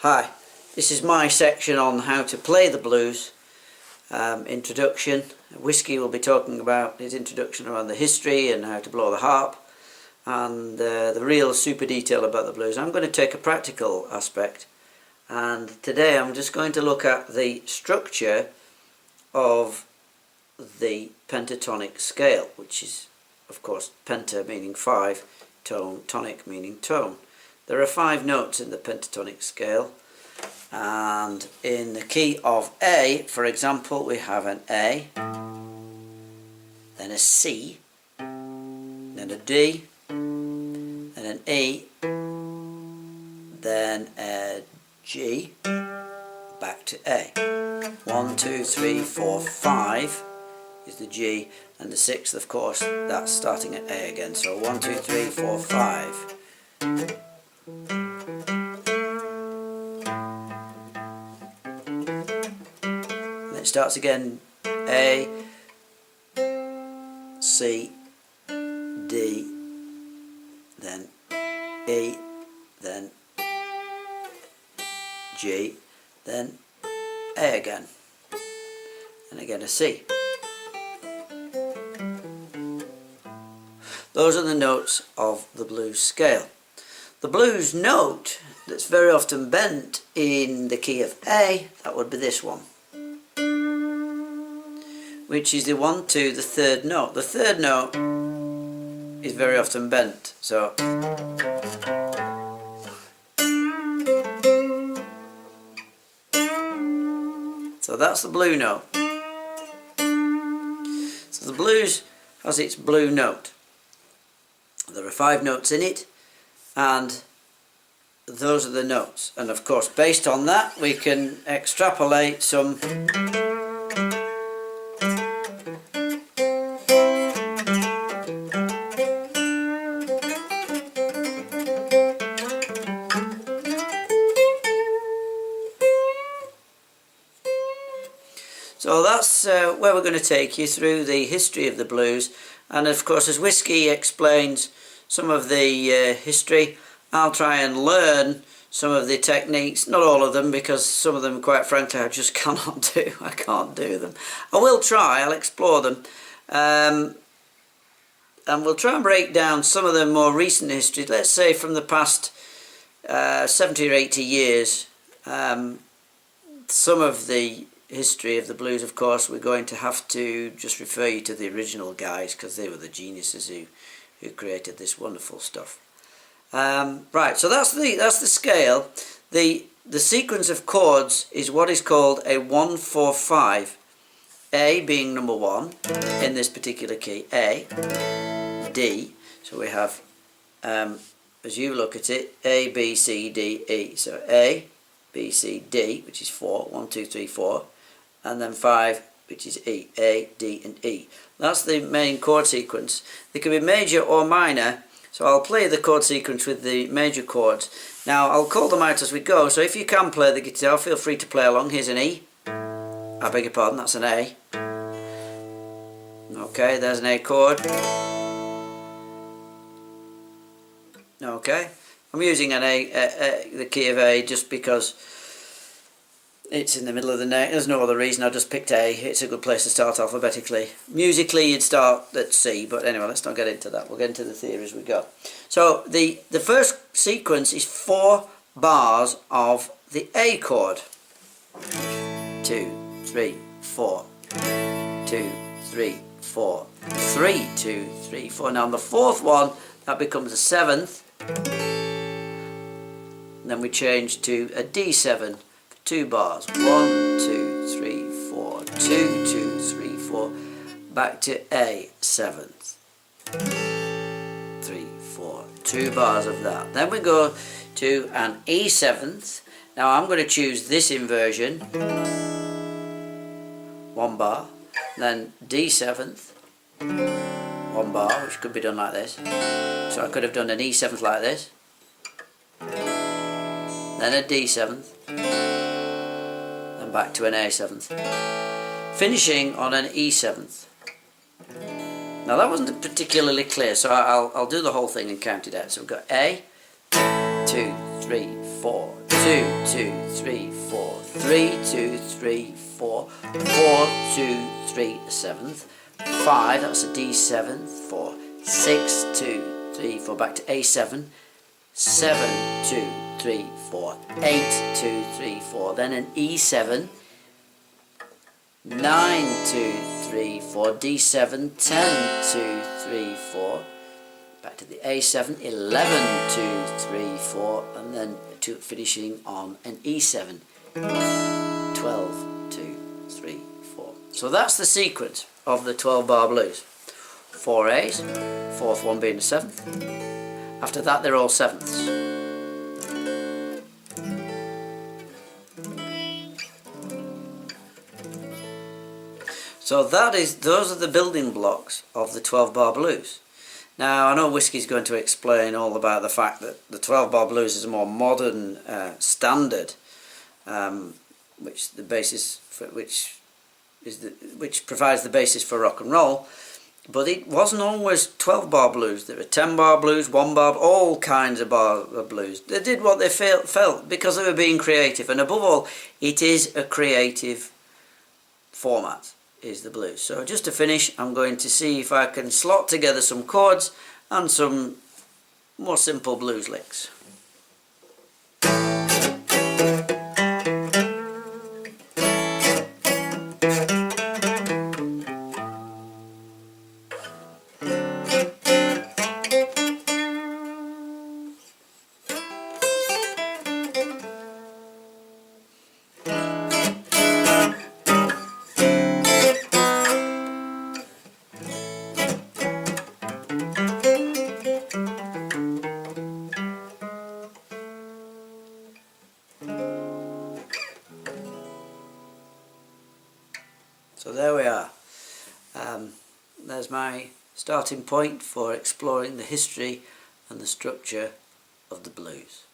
Hi, this is my section on how to play the blues. Introduction. Whiskey will be talking about his introduction around the history and how to blow the harp, and the real super detail about the blues. I'm going to take a practical aspect, and today I'm just going to look at the structure of the pentatonic scale, which is of course penta meaning 5, tone, tonic meaning tone. There are 5 notes in the pentatonic scale, and in the key of A, for example, we have an A, then a C, then a D, then an E, then a G, back to A. 1, 2, 3, 4, 5 is the G, and the 6th, of course, that's starting at A again. So 1, 2, 3, 4, 5. It starts again A, C, D, then E, then G, then A again, and again a C. Those are the notes of the blues scale. The blues note that's very often bent in the key of A, that would be this one, which is the 1, 2, the 3rd note. The 3rd note is very often bent, so that's the blue note. So the blues has its blue note. There are 5 notes in it, and those are the notes, and of course based on that we can extrapolate some So that's where we're going to take you through the history of the blues, and of course as Whiskey explains some of the history, I'll try and learn some of the techniques, not all of them, because some of them quite frankly I just cannot do. I can't do them. I will try, I'll explore them, and we'll try and break down some of the more recent history, let's say from the past 70 or 80 years. Some of the history of the blues, of course, we're going to have to just refer you to the original guys, because they were the geniuses who created this wonderful stuff. Right, so that's the scale. The sequence of chords is what is called a 1-4-5. A being number 1 in this particular key, A, D. So we have, as you look at it, A, B, C, D, E. So A, B, C, D, which is 4, 1, 2, 3, 4, and then 5, which is E, A, D, and E. That's the main chord sequence. They can be major or minor, so I'll play the chord sequence with the major chords. Now I'll call them out as we go, so if you can play the guitar, feel free to play along. Here's an E. I beg your pardon, that's an A. Okay, there's an A chord. Okay, I'm using an the key of A just because it's in the middle of the note. There's no other reason, I just picked A. It's a good place to start alphabetically. Musically you'd start at C, but anyway, let's not get into that. We'll get into the theory as we go. So the first sequence is 4 bars of the A chord. 2, 3, 4. 2, 3, 4. 3, 2, 3, 4. Now on the 4th one, that becomes a 7th. And then we change to a D7 for 2 bars. 1, 2, 3, 4. 2, 2, 3, 4. Back to A 7th. 3, 4. 2 bars of that. Then we go to an E 7th. Now I'm going to choose this inversion. 1 bar. Then D 7th. 1 bar, which could be done like this. So I could have done an E 7th like this. Then a D 7th. Then back to an A 7th. Finishing on an E 7th. Now that wasn't particularly clear, so I'll do the whole thing and count it out. So we've got A, 2, 3, 4, 2, 2, 2, 3, 4, 3, 2, 3, 4, 4, 2, 3, a seventh, 5, that's a D7, 4, 6, 2, 3, 4, back to A7, 7, 2, 3, 4, 8, 2, 3, 4, then an E7, 9, 2, 3, 4, D7, 10, 2, 3, 4, back to the A7, 11, 2, 3, 4, and then finishing on an E7, 12, 2, 3, 4. So that's the sequence of the 12 bar blues. 4 A's, fourth one being the seventh. After that they're all sevenths. So those are the building blocks of the 12 bar blues. Now I know Whiskey's going to explain all about the fact that the 12 bar blues is a more modern standard, which provides the basis for rock and roll. But it wasn't always 12 bar blues. There were 10 bar blues, 1 bar, all kinds of blues. They did what they felt because they were being creative, and above all, it is a creative format, is the blues. So just to finish, I'm going to see if I can slot together some chords and some more simple blues licks. So there we are. There's my starting point for exploring the history and the structure of the blues.